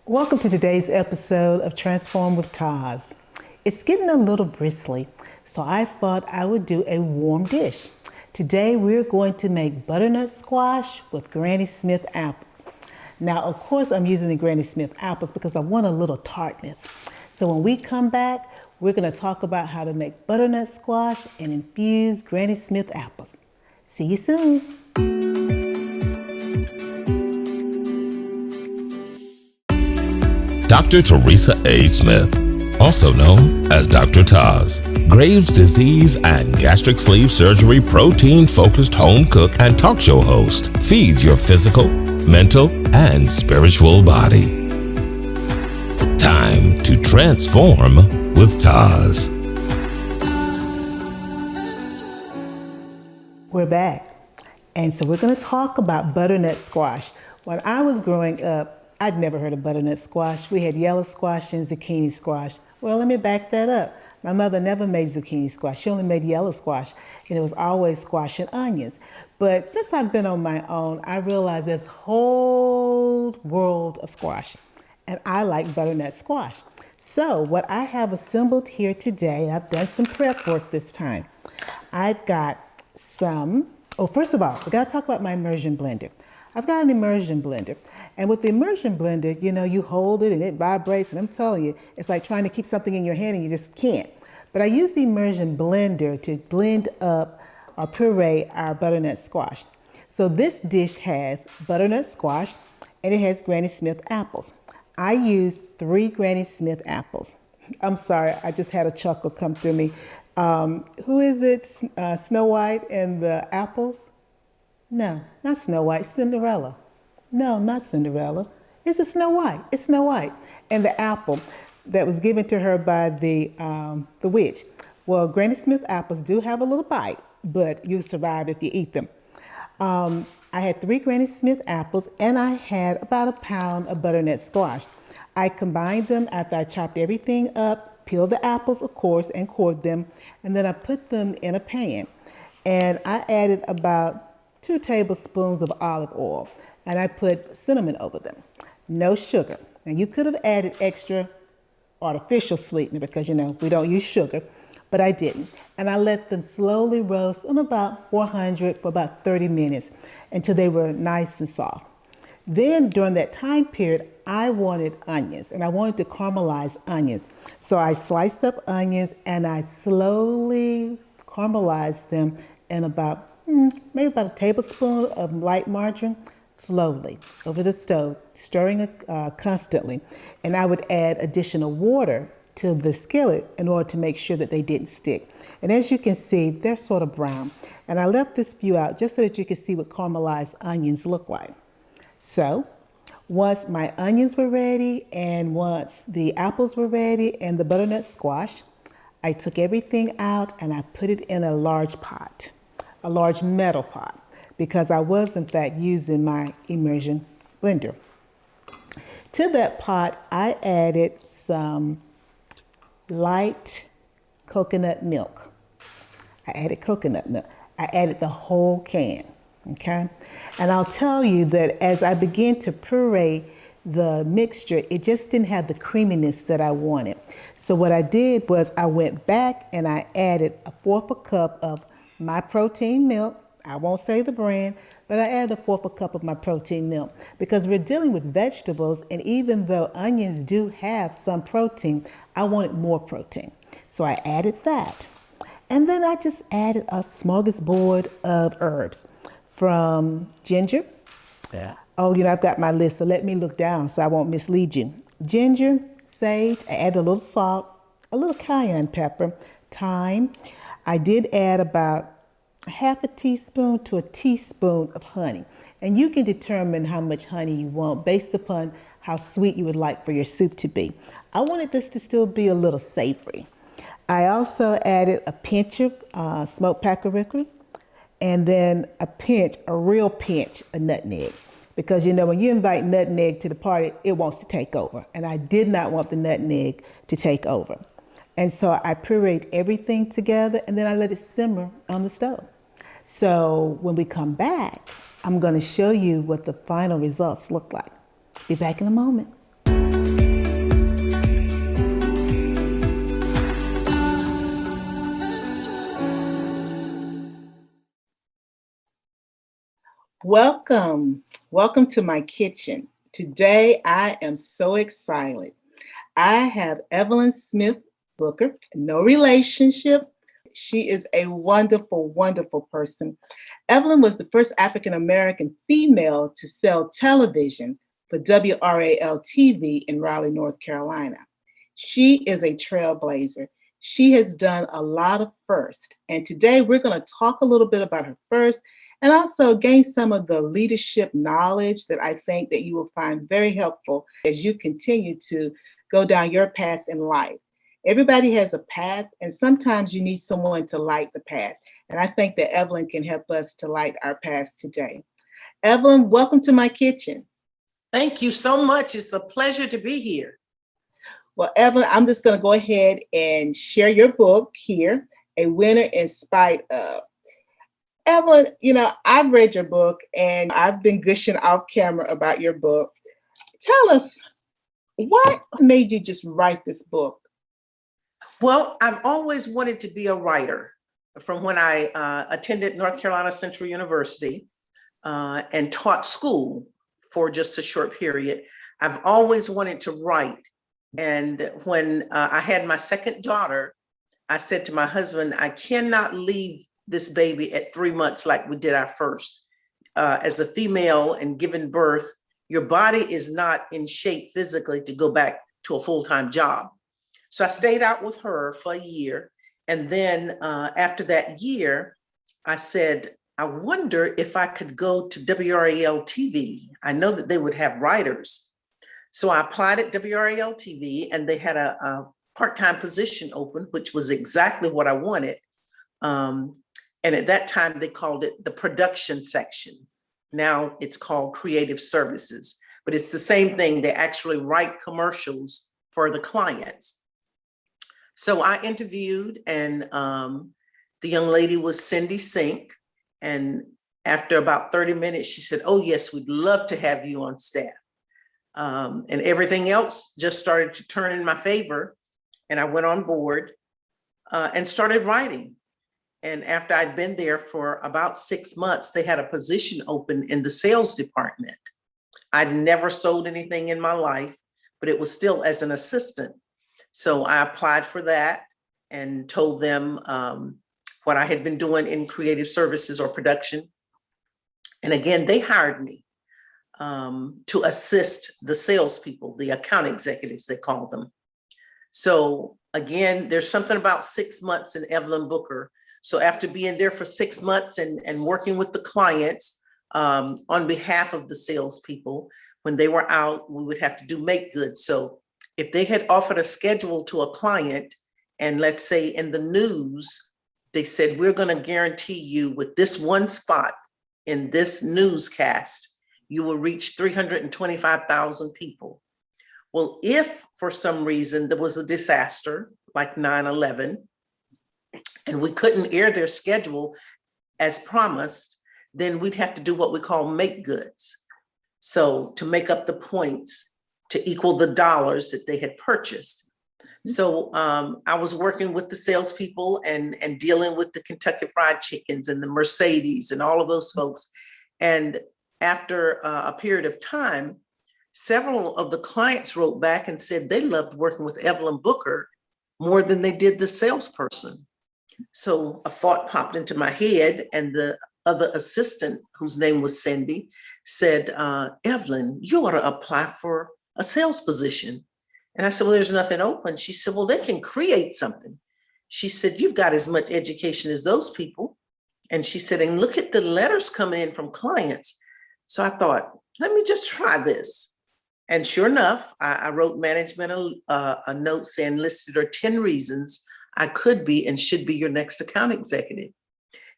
Welcome to today's episode of Transform with TAS. It's getting a little bristly, so I thought I would do a warm dish. Today we're going to make butternut squash with Granny Smith apples. Now, of course, I'm using the Granny Smith apples because I want a little tartness. So when we come back, we're going to talk about how to make butternut squash and infuse Granny Smith apples. See you soon. Dr. Teresa A. Smith, also known as Dr. Taz, Graves' disease and gastric sleeve surgery protein-focused home cook and talk show host, feeds your physical, mental, and spiritual body. Time to transform with Taz. We're back, and so we're going to talk about butternut squash. When I was growing up, I'd never heard of butternut squash. We had yellow squash and zucchini squash. Well, let me back that up. My mother never made zucchini squash. She only made yellow squash, and it was always squash and onions. But since I've been on my own, I realized there's a whole world of squash, and I like butternut squash. So what I have assembled here today, I've done some prep work this time. I've got first of all, we got to talk about my immersion blender. I've got an immersion blender. And with the immersion blender, you hold it and it vibrates, and I'm telling you, it's like trying to keep something in your hand and you just can't. But I use the immersion blender to blend up or puree our butternut squash. So this dish has butternut squash and it has Granny Smith apples. I used 3 Granny Smith apples. I'm sorry, I just had a chuckle come through me. Who is it? Snow White and the apples? No, not Snow White, Cinderella. No, not Cinderella. It's Snow White. It's Snow White. And the apple that was given to her by the witch. Well, Granny Smith apples do have a little bite, but you survive if you eat them. I had 3 Granny Smith apples, and I had about a pound of butternut squash. I combined them after I chopped everything up, peeled the apples, of course, and cored them, and then I put them in a pan. And I added about 2 tablespoons of olive oil. And I put cinnamon over them, no sugar. Now you could have added extra artificial sweetener because we don't use sugar, but I didn't. And I let them slowly roast on about 400 for about 30 minutes until they were nice and soft. Then during that time period, I wanted onions, and I wanted to caramelize onions. So I sliced up onions and I slowly caramelized them in maybe about a tablespoon of light margarine, slowly over the stove, stirring constantly. And I would add additional water to the skillet in order to make sure that they didn't stick. And as you can see, they're sort of brown. And I left this view out just so that you can see what caramelized onions look like. So once my onions were ready, and once the apples were ready and the butternut squash, I took everything out and I put it in a large pot, a large metal pot, because I was in fact using my immersion blender. To that pot, I added some light coconut milk. I added coconut milk. I added the whole can, okay? And I'll tell you that as I began to puree the mixture, it just didn't have the creaminess that I wanted. So what I did was I went back and I added 1/4 cup of my protein milk. I won't say the brand, but I added 1/4 cup of my protein milk because we're dealing with vegetables, and even though onions do have some protein, I wanted more protein. So I added that. And then I just added a smorgasbord of herbs from ginger. Yeah. Oh, I've got my list, so let me look down so I won't mislead you. Ginger, sage, I added a little salt, a little cayenne pepper, thyme. I did add about 1/2 teaspoon to a teaspoon of honey. And you can determine how much honey you want based upon how sweet you would like for your soup to be. I wanted this to still be a little savory. I also added a pinch of smoked paprika, and then a real pinch of nutmeg. Because when you invite nutmeg to the party, it wants to take over. And I did not want the nutmeg to take over. And so I pureed everything together, and then I let it simmer on the stove. So when we come back, I'm going to show you what the final results look like. Be back in a moment. Welcome. Welcome to my kitchen. Today I am so excited. I have Evelyn Smith Booker, no relationship. She is a wonderful, wonderful person. Evelyn was the first African American female to sell television for WRAL TV in Raleigh, North Carolina. She is a trailblazer. She has done a lot of firsts. And today we're going to talk a little bit about her first and also gain some of the leadership knowledge that I think that you will find very helpful as you continue to go down your path in life. Everybody has a path, and sometimes you need someone to light the path. And I think that Evelyn can help us to light our paths today. Evelyn, welcome to my kitchen. Thank you so much. It's a pleasure to be here. Well, Evelyn, I'm just going to go ahead and share your book here, A Winner in Spite of. Evelyn, I've read your book and I've been gushing off camera about your book. Tell us, what made you just write this book? Well, I've always wanted to be a writer from when I attended North Carolina Central University and taught school for just a short period. I've always wanted to write. And when I had my second daughter, I said to my husband, I cannot leave this baby at 3 months like we did our first. As a female and giving birth, your body is not in shape physically to go back to a full-time job. So I stayed out with her for a year. And then after that year, I said, I wonder if I could go to WRAL TV. I know that they would have writers. So I applied at WRAL TV and they had a part-time position open, which was exactly what I wanted. And at that time, they called it the production section. Now it's called creative services, but it's the same thing. They actually write commercials for the clients. So I interviewed, and the young lady was Cindy Sink. And after about 30 minutes, she said, oh yes, we'd love to have you on staff. And everything else just started to turn in my favor. And I went on board and started writing. And after I'd been there for about 6 months, they had a position open in the sales department. I'd never sold anything in my life, but it was still as an assistant. So I applied for that and told them what I had been doing in creative services or production. And again, they hired me to assist the salespeople, the account executives, they called them. So again, there's something about 6 months in Evelyn Booker. So after being there for 6 months and working with the clients on behalf of the salespeople, when they were out, we would have to do make good. So if they had offered a schedule to a client, and let's say in the news, they said, we're going to guarantee you with this one spot in this newscast, you will reach 325,000 people. Well, if for some reason there was a disaster like 9/11, and we couldn't air their schedule as promised, then we'd have to do what we call make goods. So to make up the points to equal the dollars that they had purchased. So I was working with the salespeople and dealing with the Kentucky Fried Chickens and the Mercedes and all of those folks. And after a period of time, several of the clients wrote back and said they loved working with Evelyn Booker more than they did the salesperson. So a thought popped into my head, and the other assistant, whose name was Cindy, said, Evelyn, you ought to apply for a sales position. And I said, well, there's nothing open. She said, well, they can create something. She said, you've got as much education as those people. And she said, and look at the letters coming in from clients. So I thought, let me just try this. And sure enough, I wrote management a note saying, listed are 10 reasons I could be and should be your next account executive.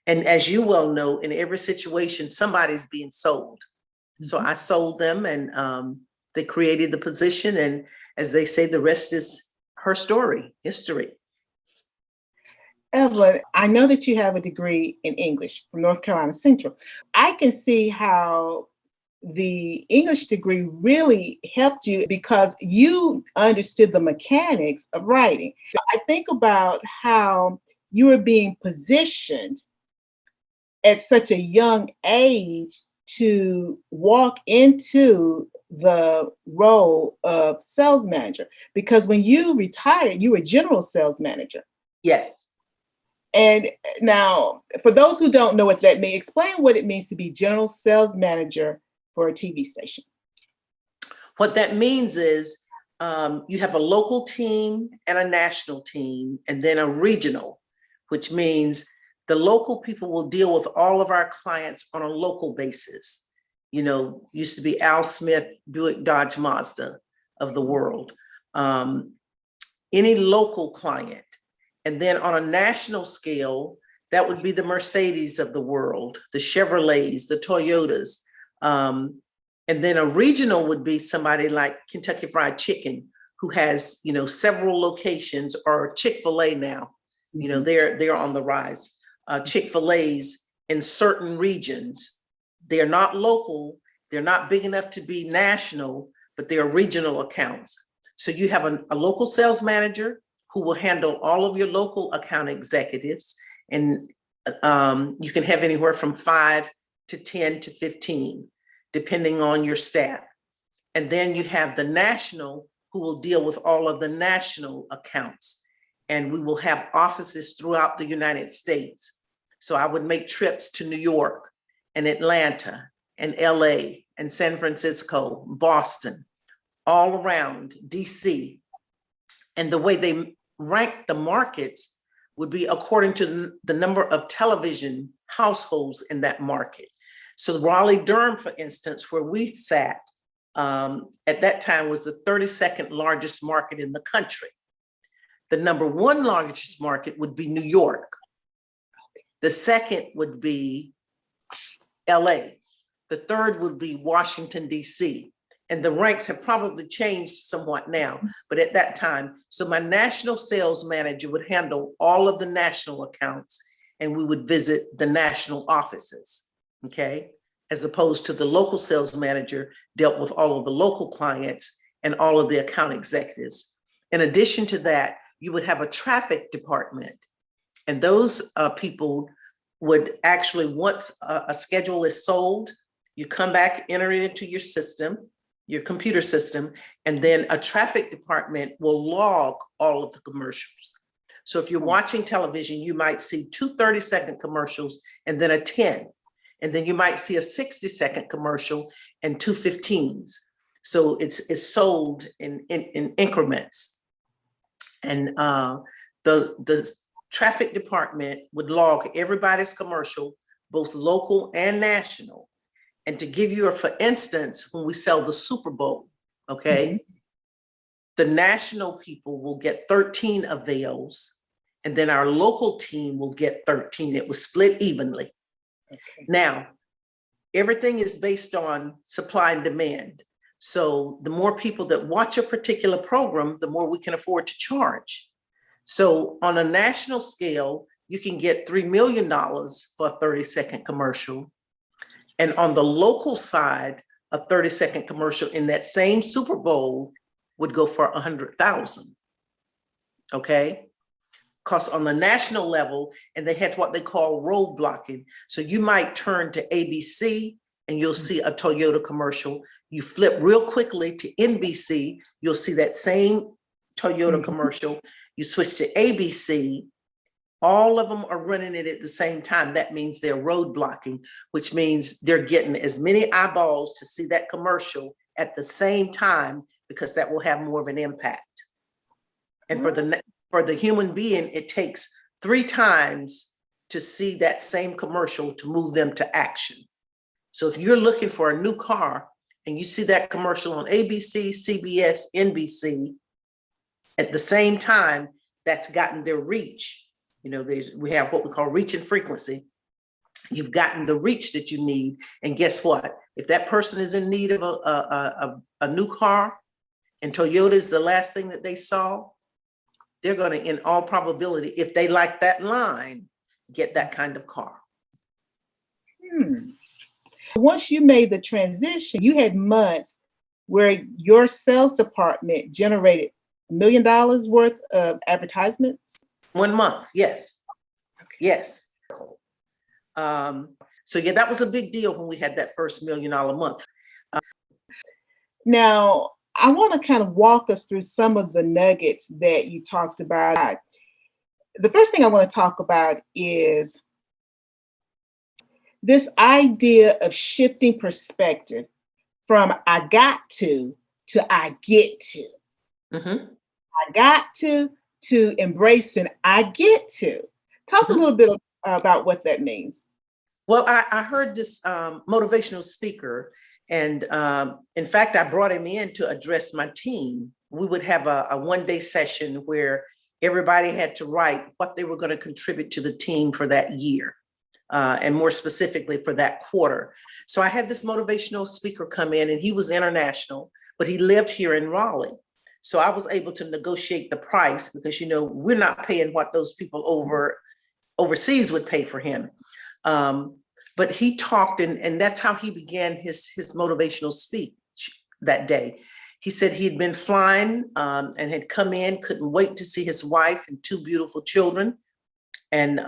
And as you well know, in every situation, somebody's being sold. Mm-hmm. So I sold them, and they created the position. And as they say, the rest is her story, history. Evelyn, I know that you have a degree in English from North Carolina Central. I can see how the English degree really helped you because you understood the mechanics of writing. So I think about how you were being positioned at such a young age to walk into the role of sales manager? Because when you retired, you were general sales manager. Yes. And now, for those who don't know what that means, explain what it means to be general sales manager for a TV station. What that means is you have a local team and a national team, and then a regional, which means the local people will deal with all of our clients on a local basis. You know, used to be Al Smith, Buick, Dodge, Mazda of the world. Any local client. And then on a national scale, that would be the Mercedes of the world, the Chevrolets, the Toyotas. And then a regional would be somebody like Kentucky Fried Chicken, who has, you know, several locations, or Chick-fil-A now. You know, they're on the rise. Chick-fil-A's in certain regions. They're not local, they're not big enough to be national, but they're regional accounts. So you have a local sales manager who will handle all of your local account executives. And you can have anywhere from 5 to 10 to 15, depending on your staff. And then you have the national, who will deal with all of the national accounts. And we will have offices throughout the United States. So I would make trips to New York and Atlanta and LA and San Francisco, Boston, all around DC. And the way they rank the markets would be according to the number of television households in that market. So Raleigh-Durham, for instance, where we sat at that time, was the 32nd largest market in the country. The number one largest market would be New York. The second would be LA. The third would be Washington, DC. And the ranks have probably changed somewhat now, but at that time, so my national sales manager would handle all of the national accounts, and we would visit the national offices, okay? As opposed to the local sales manager dealt with all of the local clients and all of the account executives. In addition to that, you would have a traffic department, and those people would actually, once a schedule is sold, you come back, enter it into your system, your computer system, and then a traffic department will log all of the commercials. So if you're watching television, you might see 2 30-second commercials and then a 10. And then you might see a 60-second commercial and 2 15s. So it's sold in increments. And the traffic department would log everybody's commercial, both local and national. And to give you for instance, when we sell the Super Bowl, okay, the national people will get 13 of those, and then our local team will get 13. It was split evenly. Okay. Now, everything is based on supply and demand. So the more people that watch a particular program, the more we can afford to charge. So on a national scale, you can get $3 million for a 30-second commercial. And on the local side, a 30-second commercial in that same Super Bowl would go for 100,000. Okay? Because on the national level, and they had what they call road blocking. So you might turn to ABC and you'll see a Toyota commercial. You flip real quickly to NBC, you'll see that same Toyota commercial. You switch to ABC, all of them are running it at the same time. That means they're road blocking, which means they're getting as many eyeballs to see that commercial at the same time, because that will have more of an impact. And for the human being, it takes 3 times to see that same commercial to move them to action. So if you're looking for a new car and you see that commercial on ABC, CBS, NBC, at the same time, that's gotten their reach. You know, we have what we call reach and frequency. You've gotten the reach that you need. And guess what? If that person is in need of a new car and Toyota is the last thing that they saw, they're going to, in all probability, if they like that line, get that kind of car. Once you made the transition, you had months where your sales department generated $1 million worth of advertisements? 1 month, yes. Okay. Yes. So yeah, that was a big deal when we had that first $1 million month. Now, I want to kind of walk us through some of the nuggets that you talked about. The first thing I want to talk about is this idea of shifting perspective from I got to I get to. Mm-hmm. I got to embracing I get to. Talk a little bit about what that means. Well, I heard this motivational speaker, and in fact, I brought him in to address my team. We would have a one-day session where everybody had to write what they were going to contribute to the team for that year, and more specifically for that quarter. So I had this motivational speaker come in, and he was international, but he lived here in Raleigh. So I was able to negotiate the price because, we're not paying what those people overseas would pay for him. But he talked, and that's how he began his motivational speech that day. He said he'd been flying and had come in, couldn't wait to see his wife and 2 beautiful children. And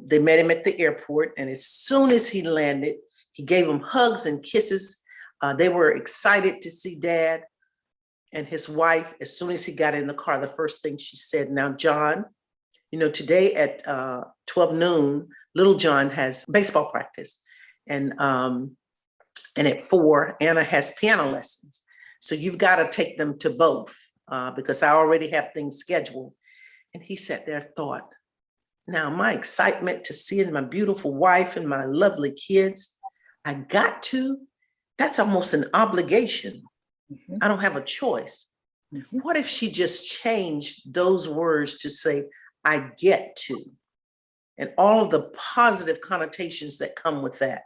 they met him at the airport. And as soon as he landed, he gave them hugs and kisses. They were excited to see Dad. And his wife, as soon as he got in the car, the first thing she said, "Now, John, today at 12 noon, little John has baseball practice. And at 4, Anna has piano lessons. So you've got to take them to both because I already have things scheduled." And he sat there and thought, now my excitement to seeing my beautiful wife and my lovely kids, that's almost an obligation. Mm-hmm. I don't have a choice. Mm-hmm. What if she just changed those words to say, I get to, and all of the positive connotations that come with that?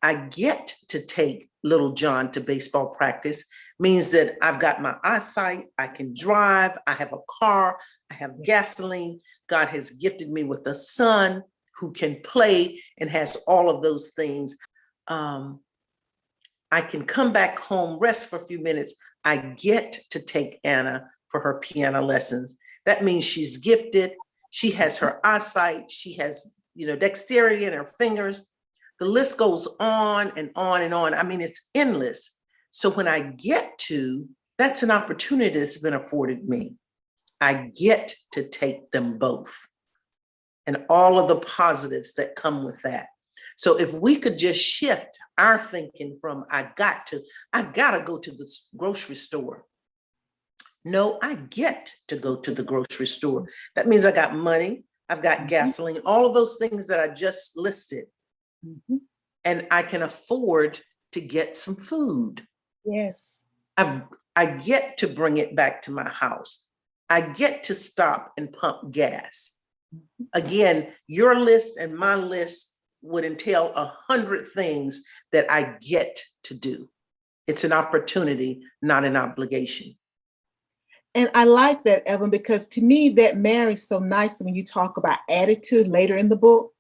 I get to take little John to baseball practice means that I've got my eyesight, I can drive, I have a car, I have gasoline. God has gifted me with a son who can play and has all of those things. I can come back home, rest for a few minutes. I get to take Anna for her piano lessons. That means she's gifted. She has her eyesight. She has, dexterity in her fingers. The list goes on and on and on. I mean, it's endless. So when I get to, that's an opportunity that's been afforded me. I get to take them both and all of the positives that come with that. So if we could just shift our thinking from I got to go to the grocery store. No, I get to go to the grocery store. That means I got money, I've got gasoline, all of those things that I just listed. Mm-hmm. And I can afford to get some food. Yes. I get to bring it back to my house. I get to stop and pump gas. Again, your list and my list would entail 100 things that I get to do. It's an opportunity, not an obligation. And I like that, Evelyn, because to me, that marries so nicely when you talk about attitude later in the book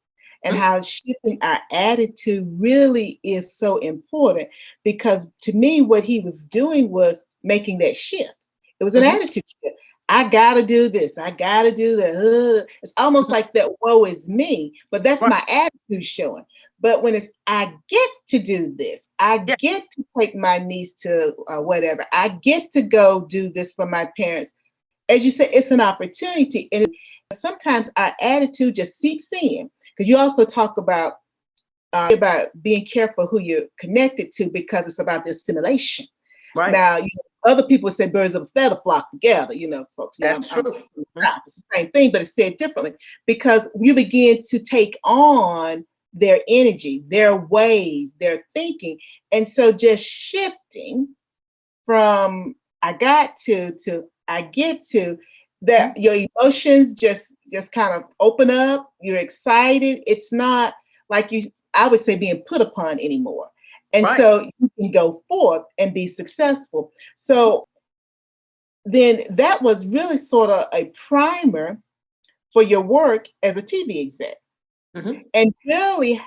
and how shifting our attitude really is so important. Because to me, what he was doing was making that shift. It was an attitude shift. I got to do this. I got to do that. It's almost like that woe is me, but that's my attitude showing. But when it's I get to do this, I get to take my niece to whatever. I get to go do this for my parents. As you said, it's an opportunity. And sometimes our attitude just seeps in because you also talk about being careful who you're connected to because it's about the assimilation. Right. Now, other people say birds of a feather flock together, folks. That's true. It's the same thing, but it's said differently because you begin to take on their energy, their ways, their thinking. And so just shifting from I got to I get to, that your emotions just kind of open up. You're excited. It's not like I would say being put upon anymore. And so you can go forth and be successful. So then that was really sort of a primer for your work as a TV exec. And really,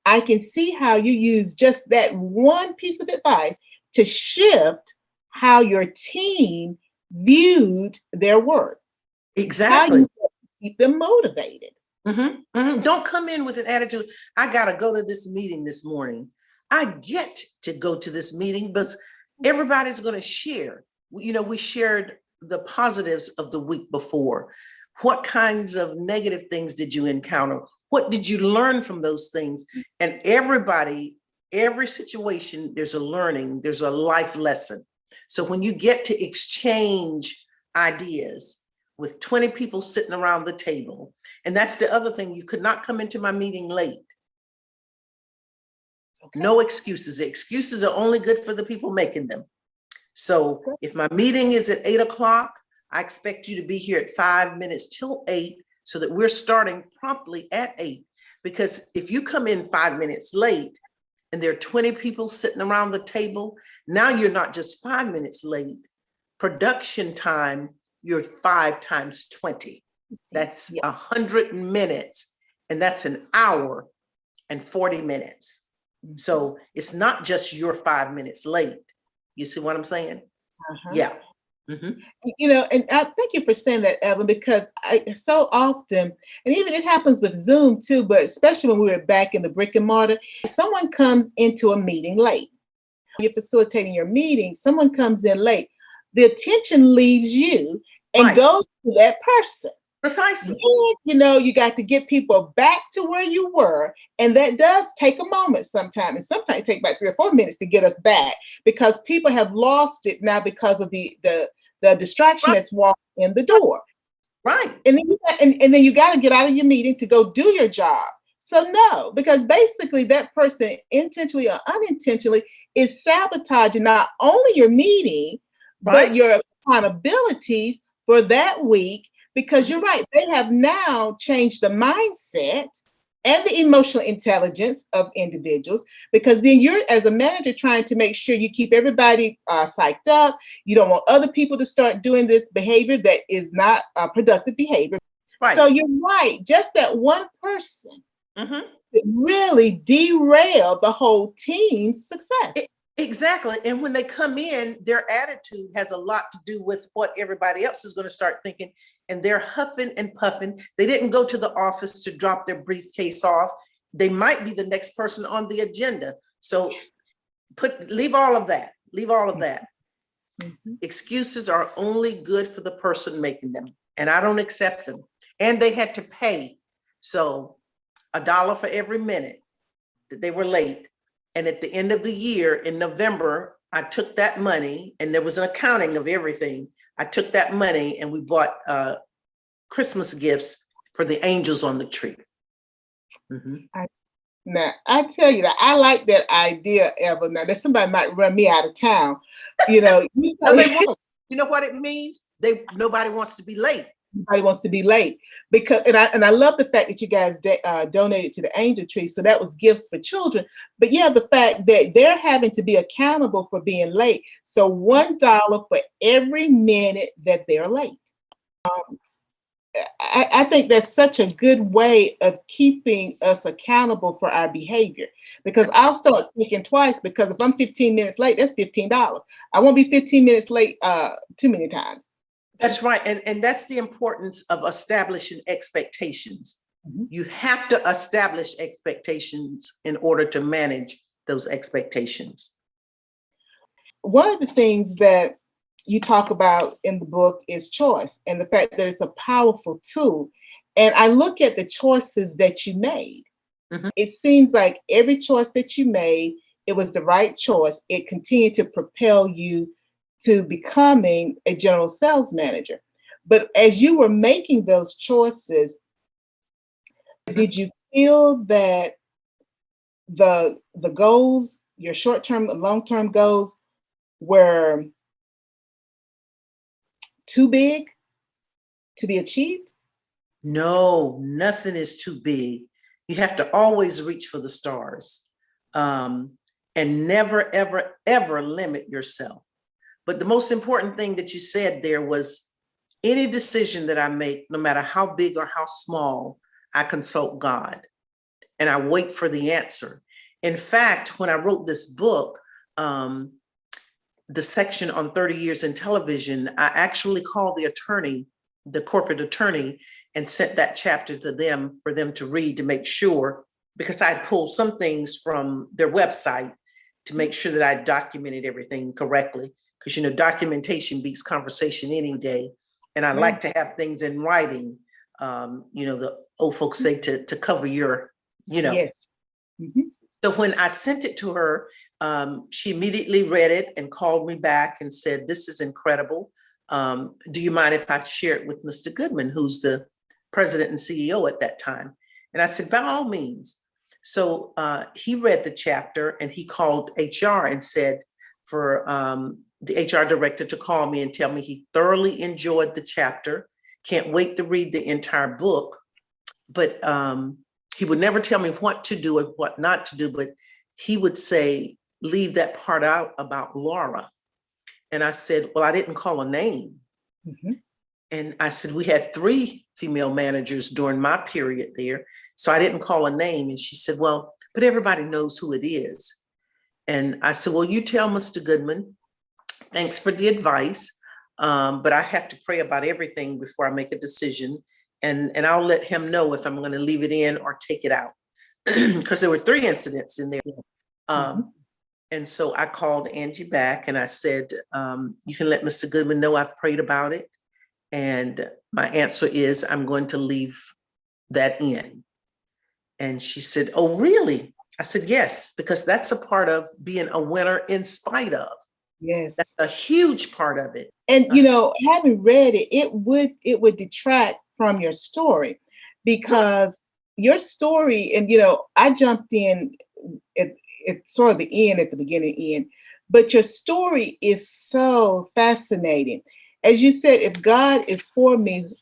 I can see how you use just that one piece of advice to shift how your team viewed their work. Exactly. How you keep them motivated. Don't come in with an attitude, I got to go to this meeting this morning. I get to go to this meeting, but everybody's going to share. We shared the positives of the week before. What kinds of negative things did you encounter? What did you learn from those things? And every situation, there's a learning, there's a life lesson. So when you get to exchange ideas with 20 people sitting around the table, and that's the other thing, you could not come into my meeting late. Okay. No excuses. Excuses are only good for the people making them. So if my meeting is at 8 o'clock, I expect you to be here at 5 minutes till 8 so that we're starting promptly at 8. Because if you come in 5 minutes late and there are 20 people sitting around the table, now you're not just 5 minutes late. Production time, you're 5 times 20. That's 100 minutes, and that's an hour and 40 minutes. So it's not just you're 5 minutes late. You see what I'm saying? Yeah. And I thank you for saying that, Evelyn, because so often, and even it happens with Zoom too, but especially when we were back in the brick and mortar, someone comes into a meeting late. You're facilitating your meeting, someone comes in late. The attention leaves you and goes to that person. Precisely. Then, you got to get people back to where you were. And that does take a moment sometimes. And sometimes it takes about 3 or 4 minutes to get us back because people have lost it now because of the distraction that's walked in the door. Right. And then you got to get out of your meeting to go do your job. So no, because basically that person intentionally or unintentionally is sabotaging not only your meeting, but your accountabilities for that week. Because you're right, they have now changed the mindset and the emotional intelligence of individuals, because then you're, as a manager, trying to make sure you keep everybody psyched up. You don't want other people to start doing this behavior that is not productive behavior. Right. So you're right, just that one person really derail the whole team's success. Exactly. And when they come in, their attitude has a lot to do with what everybody else is going to start thinking. And they're huffing and puffing. They didn't go to the office to drop their briefcase off. They might be the next person on the agenda. So leave all of that. Leave all of that. Excuses are only good for the person making them. And I don't accept them. And they had to pay. So $1 for every minute that they were late. And at the end of the year in November, I took that money, and there was an accounting of everything. I took that money and we bought Christmas gifts for the angels on the tree. Now, I tell you that I like that idea, Evelyn. Now, that somebody might run me out of town. No, they won't. You know what it means? Nobody wants to be late. Nobody wants to be late, because and I love the fact that you guys donated to the angel tree. So that was gifts for children. But yeah, the fact that they're having to be accountable for being late. So $1 for every minute that they're late. I think that's such a good way of keeping us accountable for our behavior, because I'll start thinking twice, because if I'm 15 minutes late, that's $15. I won't be 15 minutes late too many times. That's right. And that's the importance of establishing expectations. You have to establish expectations in order to manage those expectations. One of the things that you talk about in the book is choice, and the fact that it's a powerful tool. And I look at the choices that you made. It seems like every choice that you made, it was the right choice. It continued to propel you to becoming a general sales manager. But as you were making those choices, did you feel that the goals, your short-term and long-term goals, were too big to be achieved? No, nothing is too big. You have to always reach for the stars, and never, ever, ever limit yourself. But the most important thing that you said there was, any decision that I make, no matter how big or how small, I consult God and I wait for the answer. In fact, when I wrote this book, the section on 30 years in television, I actually called the attorney, the corporate attorney, and sent that chapter to them for them to read, to make sure, because I pulled some things from their website to make sure that I documented everything correctly. Because, you know, documentation beats conversation any day. And I like to have things in writing. You know, the old folks say to cover your, you know. Yes. Mm-hmm. So when I sent it to her, she immediately read it and called me back and said, "This is incredible. Do you mind if I share it with Mr. Goodman, who's the president and CEO at that time?" And I said, "By all means." So he read the chapter and he called HR and said for the HR director to call me and tell me he thoroughly enjoyed the chapter. Can't wait to read the entire book. But he would never tell me what to do and what not to do, but he would say, leave that part out about Laura. And I said, well, I didn't call a name. Mm-hmm. And I said, we had 3 female managers during my period there. So I didn't call a name. And she said, well, but everybody knows who it is. And I said, well, you tell Mr. Goodman, thanks for the advice. But I have to pray about everything before I make a decision. And I'll let him know if I'm going to leave it in or take it out. Because there were 3 incidents in there. And so I called Angie back and I said, you can let Mr. Goodman know I've prayed about it. And my answer is, I'm going to leave that in. And she said, oh, really? I said, yes, because that's a part of being a winner in spite of. Yes. That's a huge part of it. And, you know, having read it, it would detract from your story, because your story, and, you know, I jumped in at sort of the end, at the beginning end, but your story is so fascinating. As you said, if God is for me,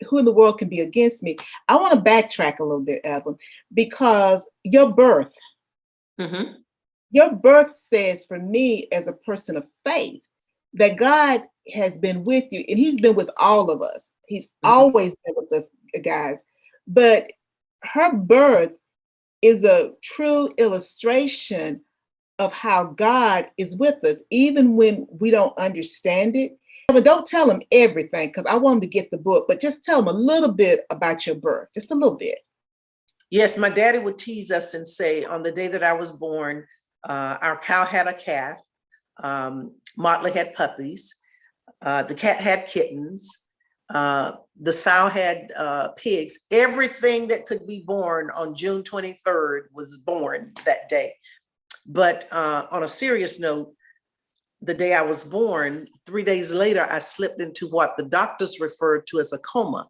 who in the world can be against me? I want to backtrack a little bit, Evelyn, because your birth, your birth says, for me as a person of faith, that God has been with you, and he's been with all of us. He's always been with us, guys. But her birth is a true illustration of how God is with us, even when we don't understand it. But don't tell them everything, because I want them to get the book, but just tell them a little bit about your birth, just a little bit. Yes, my daddy would tease us and say, on the day that I was born, our cow had a calf, Motley had puppies, the cat had kittens, the sow had pigs. Everything that could be born on June 23rd was born that day. But on a serious note, the day I was born, 3 days later, I slipped into what the doctors referred to as a coma.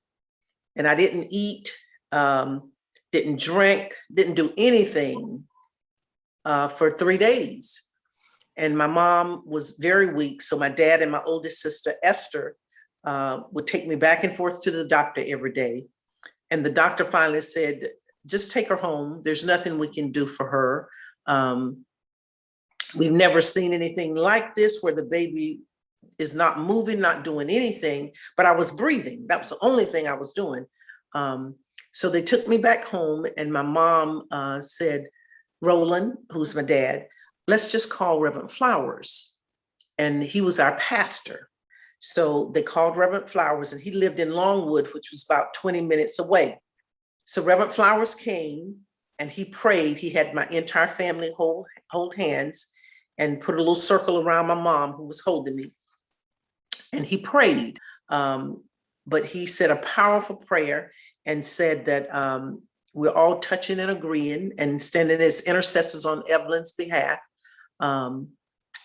And I didn't eat, didn't drink, didn't do anything for 3 days. And my mom was very weak. So my dad and my oldest sister, Esther, would take me back and forth to the doctor every day. And the doctor finally said, just take her home. There's nothing we can do for her. We've never seen anything like this, where the baby is not moving, not doing anything, but I was breathing. That was the only thing I was doing. So they took me back home, and my mom said, Roland, who's my dad, let's just call Reverend Flowers. And he was our pastor. So they called Reverend Flowers, and he lived in Longwood, which was about 20 minutes away. So Reverend Flowers came and he prayed. He had my entire family hold hands and put a little circle around my mom, who was holding me. And he prayed, but he said a powerful prayer and said that we're all touching and agreeing and standing as intercessors on Evelyn's behalf. And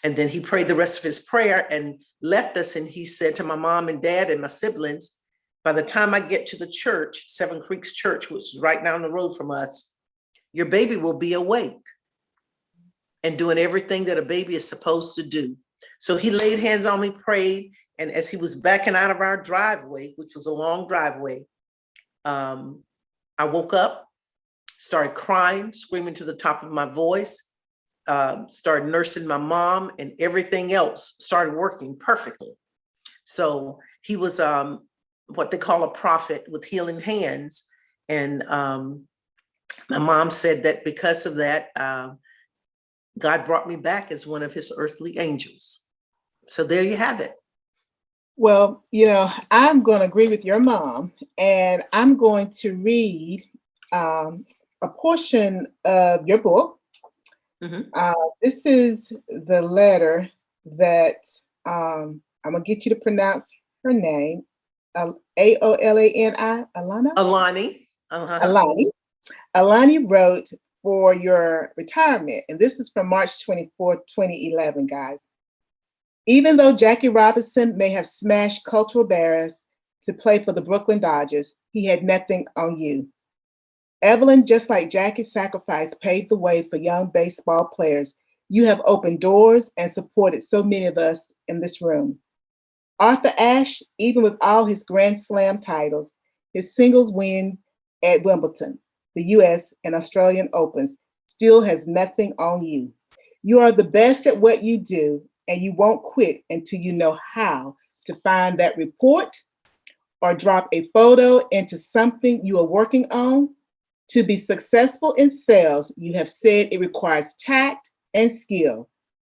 then he prayed the rest of his prayer and left us. And he said to my mom and dad and my siblings, by the time I get to the church, Seven Creeks Church, which is right down the road from us, your baby will be awake and doing everything that a baby is supposed to do. So he laid hands on me, prayed. And as he was backing out of our driveway, which was a long driveway, I woke up, started crying, screaming to the top of my voice, started nursing my mom, and everything else started working perfectly. So he was what they call a prophet with healing hands. And my mom said that because of that, God brought me back as one of his earthly angels. So there you have it. Well, I'm going to agree with your mom, and I'm going to read um, a portion of your book. Mhm. Uh, this is the letter that I'm going to get you to pronounce her name, Aolani, Alana? Alani. Uh-huh. Alani. Alani wrote for your retirement, and this is from March 24th, 2011, guys. Even though Jackie Robinson may have smashed cultural barriers to play for the Brooklyn Dodgers, he had nothing on you. Evelyn, just like Jackie's sacrifice paved the way for young baseball players, you have opened doors and supported so many of us in this room. Arthur Ashe, even with all his Grand Slam titles, his singles win at Wimbledon, the US and Australian Opens, still has nothing on you. You are the best at what you do, and you won't quit until you know how to find that report or drop a photo into something you are working on. To be successful in sales, you have said it requires tact and skill,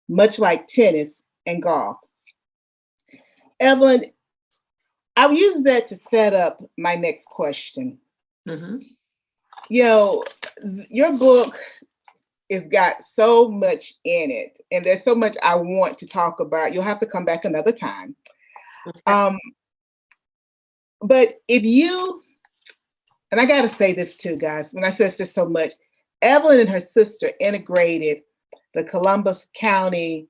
much like tennis and golf. Evelyn, I'll use that to set up my next question. Mhm. You know, your book has got so much in it, and there's so much I want to talk about. You'll have to come back another time. Okay. Um, but if you, and I got to say this too, guys, when I say this so much, Evelyn and her sister integrated the Columbus County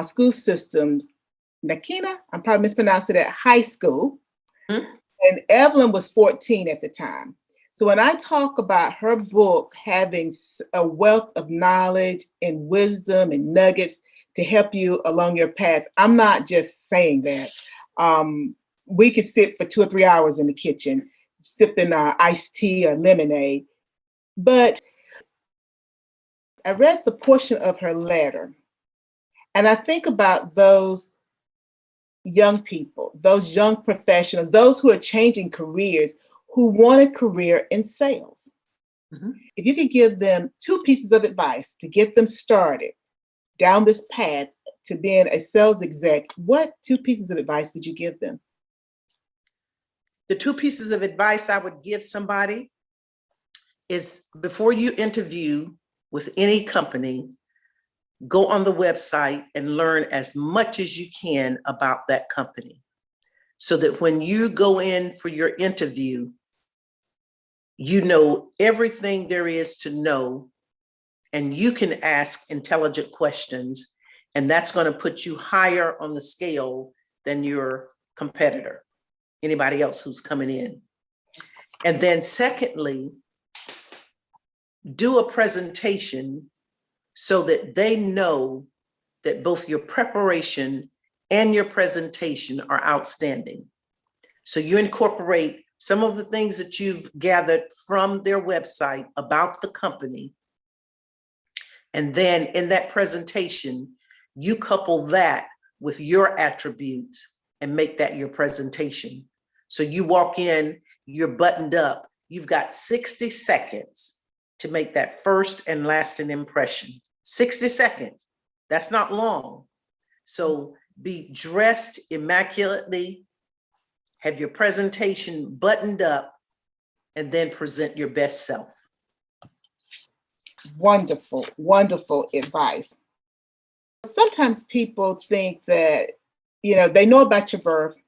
school systems. Nakina, I'm probably mispronouncing it, at high school. Mhm. And Evelyn was 14 at the time. So when I talk about her book having a wealth of knowledge and wisdom and nuggets to help you along your path, I'm not just saying that. We could sit for 2 or 3 hours in the kitchen sipping iced tea or lemonade. But I read the portion of her letter, and I think about those young people, those young professionals, those who are changing careers, who want a career in sales. Mhm. If you could give them two pieces of advice to get them started down this path to being a sales exec, what two pieces of advice would you give them? The two pieces of advice I would give somebody is before you interview with any company, go on the website and learn as much as you can about that company so that when you go in for your interview, you know everything there is to know and you can ask intelligent questions. And that's going to put you higher on the scale than your competitor, anybody else who's coming in. And then secondly, do a presentation so that they know that both your preparation and your presentation are outstanding. So you incorporate some of the things that you've gathered from their website about the company. And then in that presentation, you couple that with your attributes and make that your presentation. So you walk in, you're buttoned up, you've got 60 seconds to make that first and lasting impression. 60 seconds, that's not long. So be dressed immaculately, have your presentation buttoned up, and then present your best self. Wonderful, wonderful advice. Sometimes people think that, they know about your birth.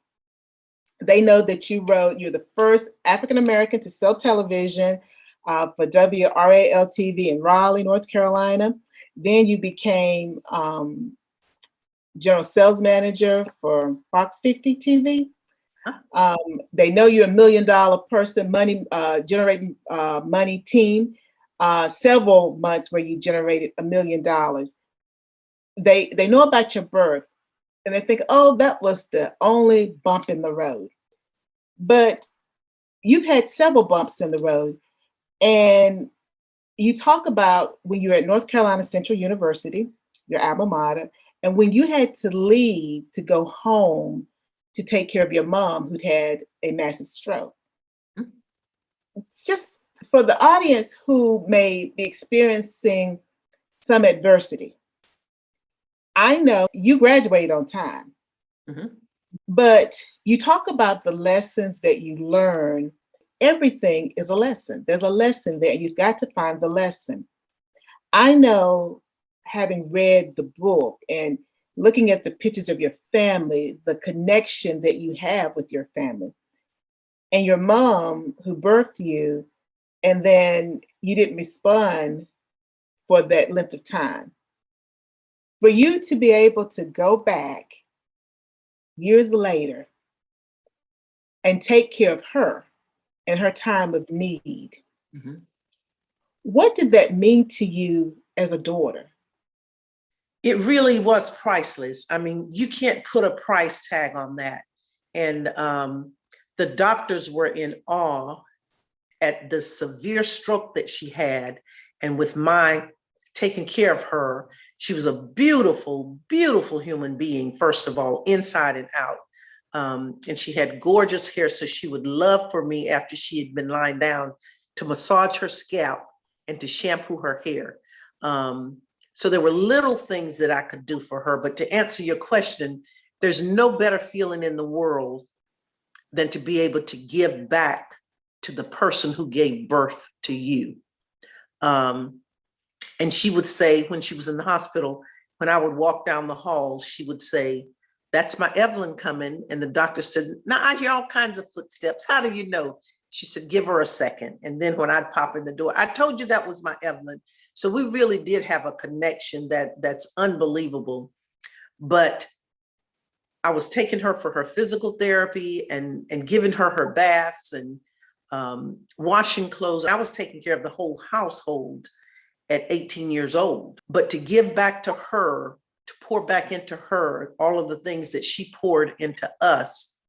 They know that you're the first African American to sell television for WRAL TV in Raleigh, North Carolina. Then you became general sales manager for Fox 50 TV. They know you're $1 million person, money generating money team. Several months where you generated $1 million. They know about your birth, and they think, oh, that was the only bump in the road. But you've had several bumps in the road, and you talk about when you were at North Carolina Central University, your alma mater, and when you had to leave to go home to take care of your mom who'd had a massive stroke. Just for the audience who may be experiencing some adversity, I know you graduated on time. Mhm. But you talk about the lessons that you learn. Everything is a lesson. There's a lesson there. You've got to find the lesson. I know, having read the book and looking at the pictures of your family, the connection that you have with your family, and your mom who birthed you, and then you didn't respond for that length of time. For you to be able to go back years later and take care of her in her time of need, Mhm. what did that mean to you as a daughter? It really was priceless. I mean, you can't put a price tag on that. And the doctors were in awe at the severe stroke that she had. And with my taking care of her, she was a beautiful, beautiful human being, first of all, inside and out. And she had gorgeous hair. So she would love for me, after she had been lying down, to massage her scalp and to shampoo her hair. So there were little things that I could do for her. But to answer your question, there's no better feeling in the world than to be able to give back to the person who gave birth to you. Um, and she would say, when she was in the hospital, when I would walk down the hall, she would say, "That's my Evelyn coming." And the doctor said, "Now I hear all kinds of footsteps. How do you know?" She said, "Give her a second." And then when I'd pop in the door, "I told you that was my Evelyn." So we really did have a connection that's unbelievable. But I was taking her for her physical therapy and giving her her baths and washing clothes. I was taking care of the whole household at 18 years old. But to give back to her, to pour back into her all of the things that she poured into us,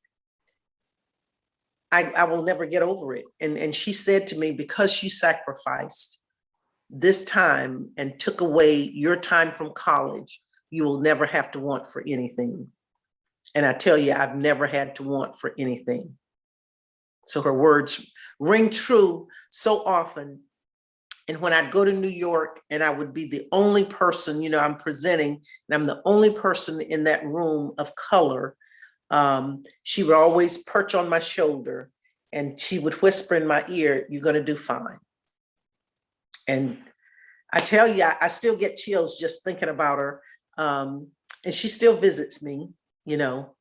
I will never get over it. And she said to me, "Because you sacrificed this time and took away your time from college, you will never have to want for anything." And I tell you, I've never had to want for anything. So her words ring true so often. And when I'd go to New York and I would be the only person, I'm presenting and I'm the only person in that room of color, she would always perch on my shoulder and she would whisper in my ear, "You're going to do fine." And I tell you, I still get chills just thinking about her. And she still visits me, you know,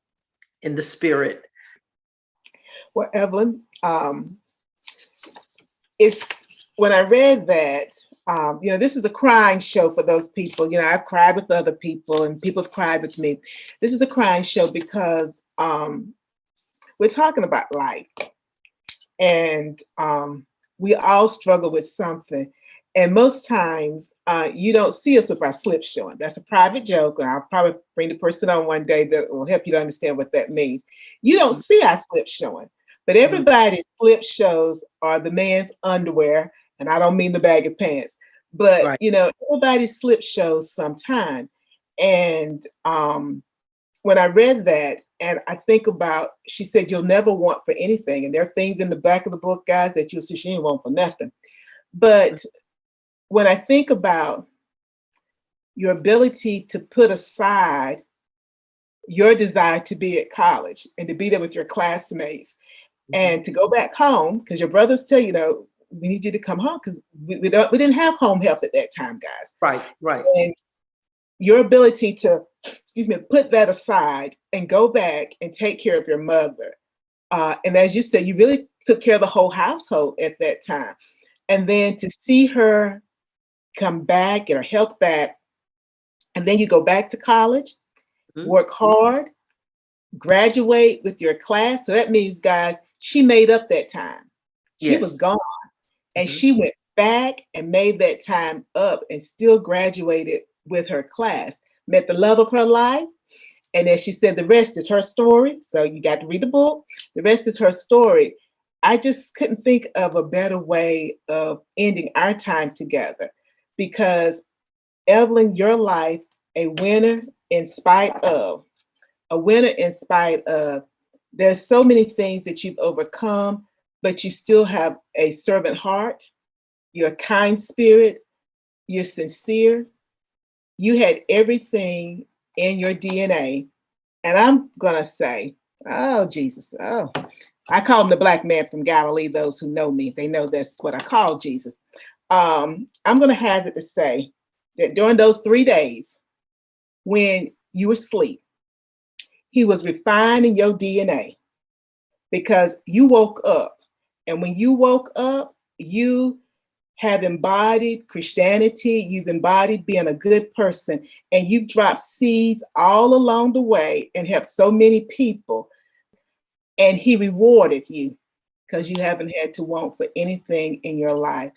in the spirit. Well, Evelyn, it's when I read that, this is a crying show for those people. I've cried with other people and people have cried with me. This is a crying show because we're talking about life, and we all struggle with something. And most times, you don't see us with our slips showing. That's a private joke. And I'll probably bring the person on one day that will help you to understand what that means. You don't see our slips showing, but Mhm. everybody's slip shows are the man's underwear. And I don't mean the baggy pants, but Right. everybody's slip shows sometime. And when I read that, and I think about, she said, "You'll never want for anything." And there are things in the back of the book, guys, that you'll see she didn't want for nothing. But when I think about your ability to put aside your desire to be at college and to be there with your classmates Mhm. and to go back home, because your brothers tell you, we need you to come home because we didn't have home health at that time, guys. Right, right. And your ability to, excuse me, put that aside and go back and take care of your mother. And as you said, you really took care of the whole household at that time. And then to see her come back, get her health back, and then you go back to college, Mhm. work hard, graduate with your class. So that means, guys, she made up that time. She was Yes. gone and Mhm. she went back and made that time up and still graduated with her class, met the love of her life. And as she said, the rest is her story. So you got to read the book. The rest is her story. I just couldn't think of a better way of ending our time together because, Evelyn, your life, a winner in spite of, a winner in spite of. There's so many things that you've overcome, but you still have a servant heart. You're a kind spirit. You're sincere. You had everything in your DNA And I'm going to say, oh, Jesus. Oh, I call him the black man from Galilee. Those who know me, they know that's what I call Jesus. I'm going to hazard to say that during those 3 days when you were asleep, he was refining your DNA because you woke up. And when you woke up, you have embodied Christianity, you've embodied being a good person, and you've dropped seeds all along the way and helped so many people. And he rewarded you because you haven't had to want for anything in your life.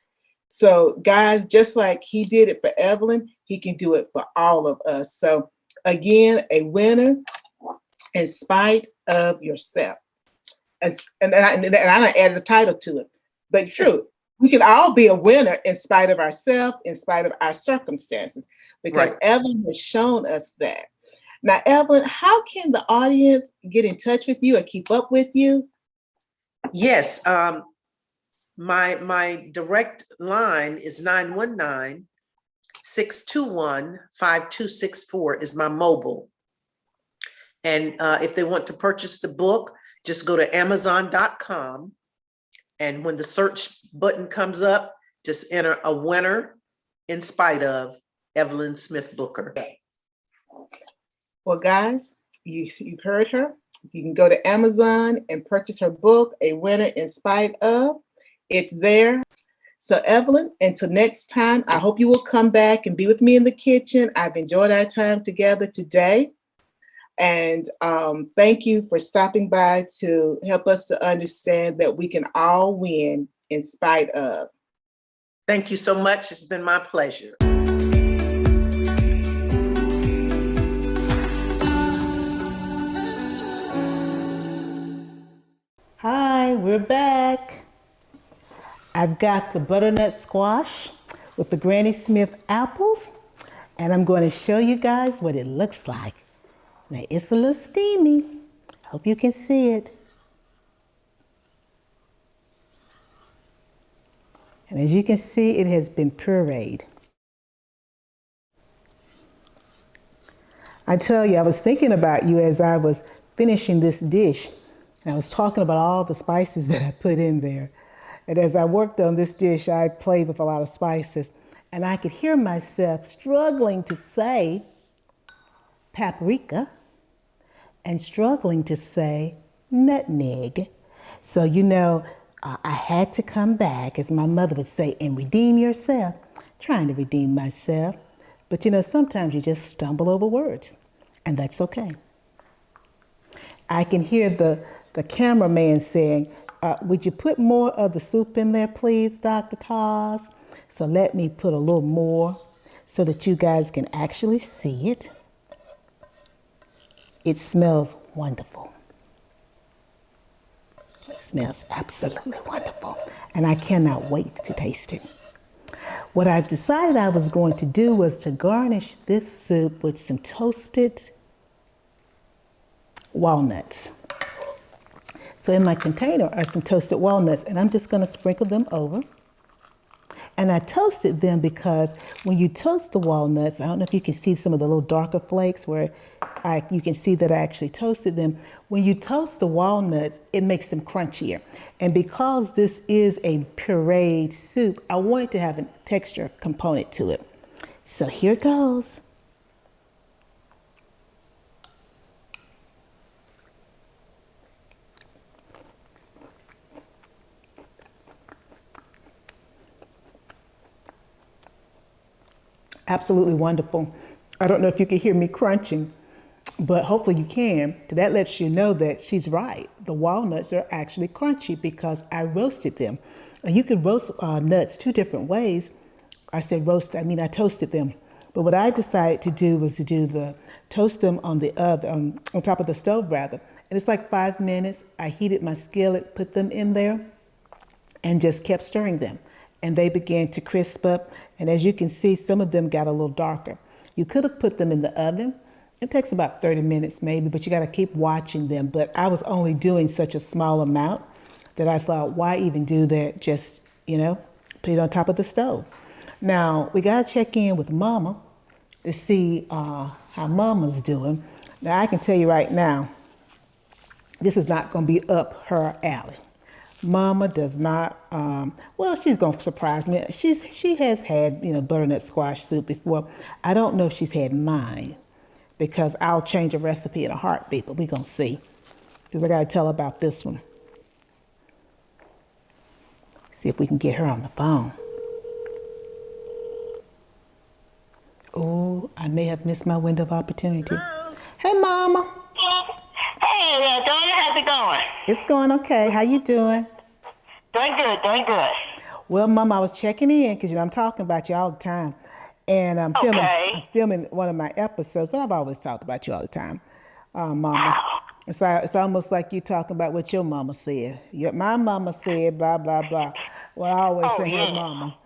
So, guys, just like he did it for Evelyn, he can do it for all of us. So, again, a winner in spite of yourself. And I added a title to it. But true, we can all be a winner in spite of ourselves, in spite of our circumstances, because Right. Evelyn has shown us that. Now, Evelyn, how can the audience get in touch with you or keep up with you? Yes. My direct line is 919-621-5264 is my mobile. And if they want to purchase the book, just go to Amazon.com. And when the search button comes up, just enter a winner in spite of Evelyn Smith Booker. Well, guys, you've heard her. You can go to Amazon and purchase her book, A Winner in Spite of. It's there. So, Evelyn, until next time, I hope you will come back and be with me in the kitchen. I've enjoyed our time together today. And thank you for stopping by to help us to understand that we can all win in spite of. Thank you so much. It's been my pleasure. Hi, we're back. I've got the butternut squash with the Granny Smith apples, and I'm going to show you guys what it looks like. Now, it's a little steamy. Hope you can see it. And as you can see, it has been pureed. I tell you, I was thinking about you as I was finishing this dish. And I was talking about all the spices that I put in there. And as I worked on this dish, I played with a lot of spices. And I could hear myself struggling to say paprika and struggling to say nutmeg. So, I had to come back, as my mother would say, and redeem yourself. Trying to redeem myself. But sometimes you just stumble over words, and that's okay. I can hear the cameraman saying, would you put more of the soup in there, please, Dr. TAS? So let me put a little more so that you guys can actually see it. It smells wonderful. It smells absolutely wonderful. And I cannot wait to taste it. What I decided I was going to do was to garnish this soup with some toasted walnuts. So in my container are some toasted walnuts, and I'm just going to sprinkle them over. And I toasted them because when you toast the walnuts, I don't know if you can see some of the little darker flakes where you can see that I actually toasted them. When you toast the walnuts, it makes them crunchier. And because this is a pureed soup, I wanted to have a texture component to it. So here goes. Absolutely wonderful. I don't know if you can hear me crunching, but hopefully you can. That lets you know that she's right. The walnuts are actually crunchy because I roasted them. And you can roast nuts two different ways. I said roast, I mean I toasted them. But what I decided to do was to toast them on the oven, on top of the stove rather. And it's like 5 minutes. I heated my skillet, put them in there, and just kept stirring them. And they began to crisp up. And as you can see, some of them got a little darker. You could have put them in the oven. It takes about 30 minutes maybe, but you got to keep watching them. But I was only doing such a small amount that I thought, why even do that? Just, put it on top of the stove. Now, we got to check in with Mama to see how Mama's doing. Now, I can tell you right now, this is not going to be up her alley. Mama does not, well, she's going to surprise me. She has had, butternut squash soup before. I don't know if she's had mine because I'll change a recipe in a heartbeat, but we're going to see. Because I got to tell her about this one. See if we can get her on the phone. Oh, I may have missed my window of opportunity. Hello. Hey, Mama. Hey there, daughter. How's it going? It's going okay. How you doing? Doing good, doing good. Well, Mama, I was checking in because I'm talking about you all the time, and I'm filming one of my episodes. But I've always talked about you all the time, Mama. It's almost like you talking about what your mama said. My mama said blah blah blah. Well, I always say, yeah. hey, Mama.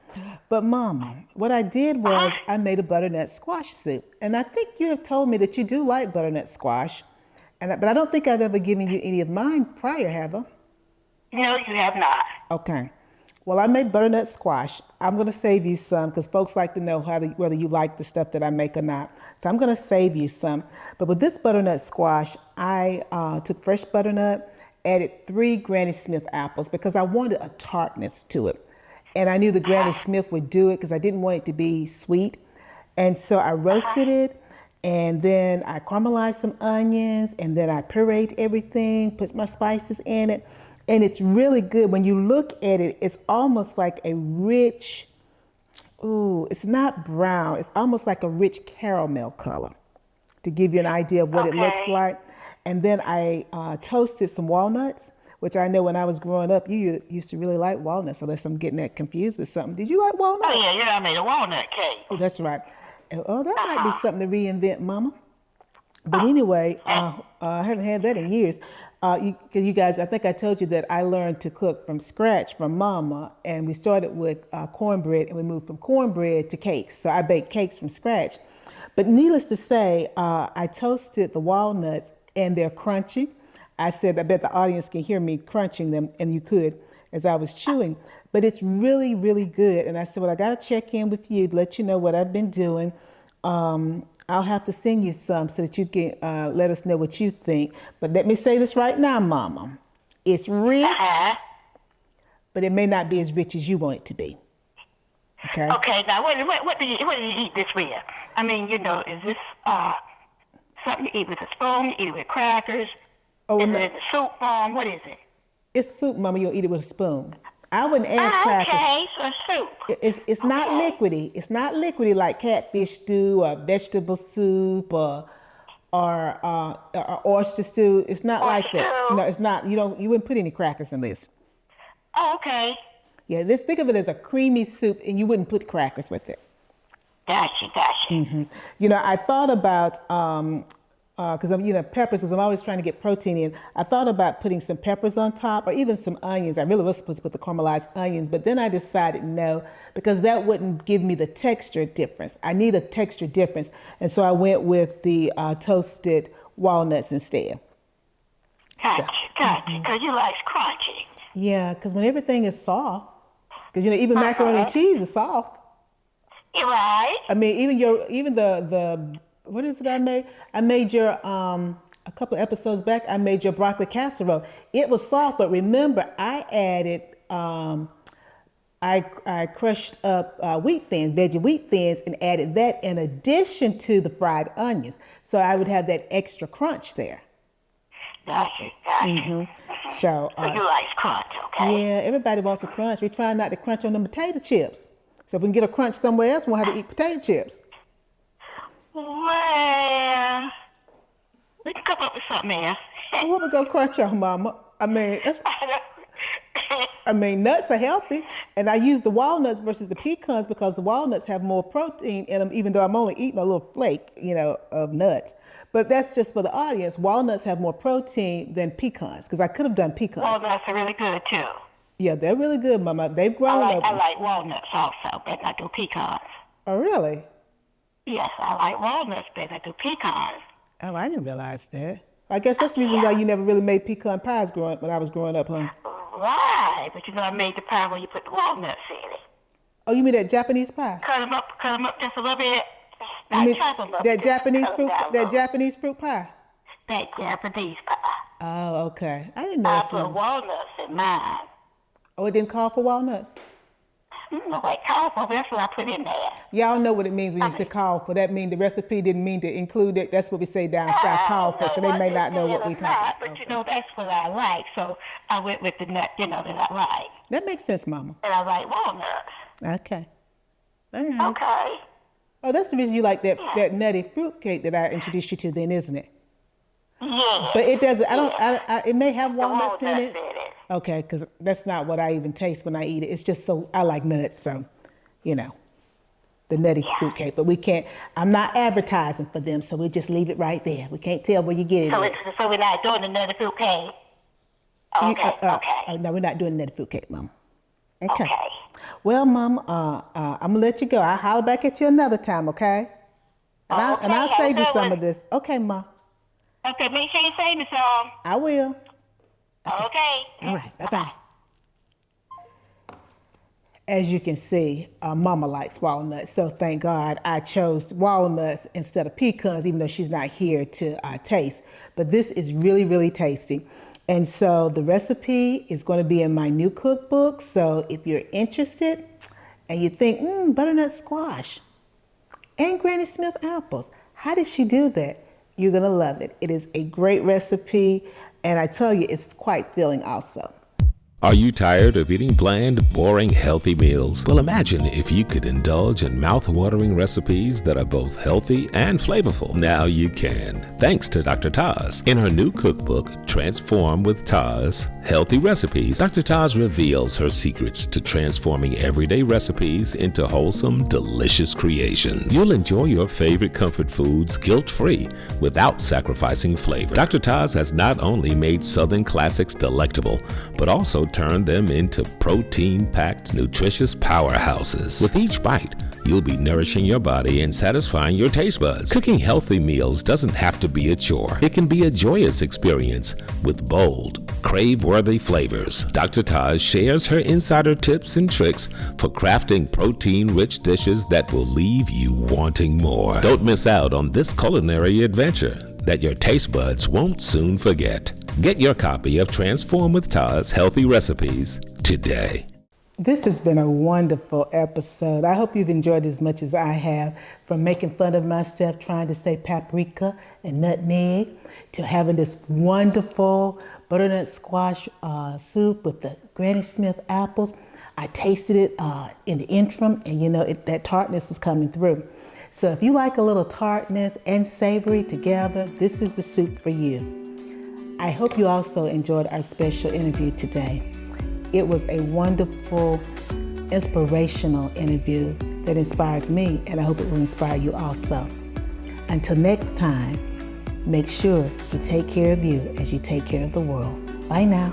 But Mama, what I did was I made a butternut squash soup, and I think you have told me that you do like butternut squash, but I don't think I've ever given you any of mine prior, have I? No, you have not. Okay. Well, I made butternut squash. I'm going to save you some because folks like to know whether you like the stuff that I make or not. So I'm going to save you some. But with this butternut squash, I took fresh butternut, added 3 Granny Smith apples because I wanted a tartness to it. And I knew the Granny Smith would do it because I didn't want it to be sweet. And so I roasted it, and then I caramelized some onions, and then I pureed everything, put my spices in it. And it's really good. When you look at it, it's almost like a rich, it's not brown. It's almost like a rich caramel color to give you an idea of what it looks like. And then I toasted some walnuts, which I know when I was growing up, you used to really like walnuts, unless I'm getting that confused with something. Did you like walnuts? Oh, yeah, I made a walnut cake. Oh, that's right. Oh, that might be something to reinvent, Mama. But anyway, I haven't had that in years. You guys, I think I told you that I learned to cook from scratch from Mama, and we started with cornbread, and we moved from cornbread to cakes. So I baked cakes from scratch. But needless to say, I toasted the walnuts, and they're crunchy. I said, I bet the audience can hear me crunching them, and you could as I was chewing. But it's really, really good. And I said, well, I got to check in with you to let you know what I've been doing. I'll have to send you some so that you can let us know what you think. But let me say this right now, Mama. It's rich, but it may not be as rich as you want it to be. Okay? Okay, now what do you eat this with? I mean, is this something you eat with a spoon, you eat it with crackers? Oh, is it in the soup form? What is it? It's soup, Mama. You'll eat it with a spoon. I wouldn't add crackers. Okay, so soup. It's not liquidy. It's not liquidy like catfish stew or vegetable soup or oyster stew. It's not like that. No, it's not. You wouldn't put any crackers in this. Oh, okay. Yeah, think of it as a creamy soup, and you wouldn't put crackers with it. Gotcha. Mm-hmm. I thought about because peppers, because I'm always trying to get protein in. I thought about putting some peppers on top or even some onions. I really was supposed to put the caramelized onions, but then I decided no, because that wouldn't give me the texture difference. I need a texture difference. And so I went with the toasted walnuts instead. Gotcha, because you like crunchy. Yeah, because when everything is soft, because even macaroni and cheese is soft. You're right. I mean, even the what is it I made? I made your, a couple of episodes back, I made your broccoli casserole. It was soft, but remember, I added, I crushed up veggie wheat thins, and added that in addition to the fried onions. So I would have that extra crunch there. Gotcha. Mm-hmm. So you like crunch, okay? Yeah, everybody wants a crunch. We're trying not to crunch on them potato chips. So if we can get a crunch somewhere else, we'll have to eat potato chips. Well, we can come up with something else. Well, what we gonna crunch on, Mama? I mean, nuts are healthy, and I use the walnuts versus the pecans because the walnuts have more protein in them, even though I'm only eating a little flake, of nuts. But that's just for the audience. Walnuts have more protein than pecans, because I could have done pecans. Walnuts are really good, too. Yeah, they're really good, Mama. They've grown up. I like walnuts also, but I do pecans. Oh, really? Yes, I like walnuts, but I do pecans. Oh, I didn't realize that. I guess that's the reason why you never really made pecan pies when I was growing up, huh? Right, but I made the pie when you put the walnuts in it. Oh, you mean that Japanese pie? Cut them up just a little bit. You mean that Japanese fruit pie? that Japanese pie. Oh, okay. I didn't know I this put was. walnuts in mine. Oh, it didn't call for walnuts? No, like colorful, that's what I put in there. Y'all know what it means when you say call for. That means the recipe didn't mean to include it. That's what we say down south, call for, because they may not know what we talking about. But you know, that's what I like. So I went with the nut, you know, that I like. That makes sense, Mama. And I like walnuts. Okay. All right. Okay. Oh, that's the reason you like that nutty fruit cake that I introduced you to then, isn't it? Yeah. But it doesn't, it may have walnuts in walnuts it. in it. Okay, because that's not what I even taste when I eat it. It's just so, I like nuts, so, you know, the nutty fruit cake. But we can't, I'm not advertising for them, so we just leave it right there. We can't tell where you get it at. So we're not doing another fruit cake? Okay, okay. No, we're not doing nutty fruit cake, Mom. Okay. Okay. Well, Mom, I'm going to let you go. I'll holler back at you another time, okay? And I'll save you some of this. Okay, Mom. Okay, make sure you save me some. I will. Okay. All right, bye-bye. As you can see, Mama likes walnuts, so thank God I chose walnuts instead of pecans, even though she's not here to taste. But this is really, really tasty. And so the recipe is going to be in my new cookbook. So if you're interested and you think, butternut squash and Granny Smith apples, how did she do that? You're going to love it. It is a great recipe. And I tell you, it's quite filling also. Are you tired of eating bland, boring, healthy meals? Well, imagine if you could indulge in mouth-watering recipes that are both healthy and flavorful. Now you can, thanks to Dr. TAS. In her new cookbook, Transform with TAS, Healthy Recipes, Dr. TAS reveals her secrets to transforming everyday recipes into wholesome, delicious creations. You'll enjoy your favorite comfort foods guilt-free without sacrificing flavor. Dr. TAS has not only made Southern classics delectable, but also turn them into protein-packed, nutritious powerhouses. With each bite, you'll be nourishing your body and satisfying your taste buds. Cooking healthy meals doesn't have to be a chore. It can be a joyous experience with bold, crave-worthy flavors. Dr. TAS shares her insider tips and tricks for crafting protein-rich dishes that will leave you wanting more. Don't miss out on this culinary adventure that your taste buds won't soon forget. Get your copy of Transform with TAS Healthy Recipes today. This has been a wonderful episode. I hope you've enjoyed it as much as I have, from making fun of myself trying to say paprika and nutmeg, to having this wonderful butternut squash soup with the Granny Smith apples. I tasted it in the interim, and you know, that tartness is coming through. So if you like a little tartness and savory together, this is the soup for you. I hope you also enjoyed our special interview today. It was a wonderful, inspirational interview that inspired me, and I hope it will inspire you also. Until next time, make sure you take care of you as you take care of the world. Bye now.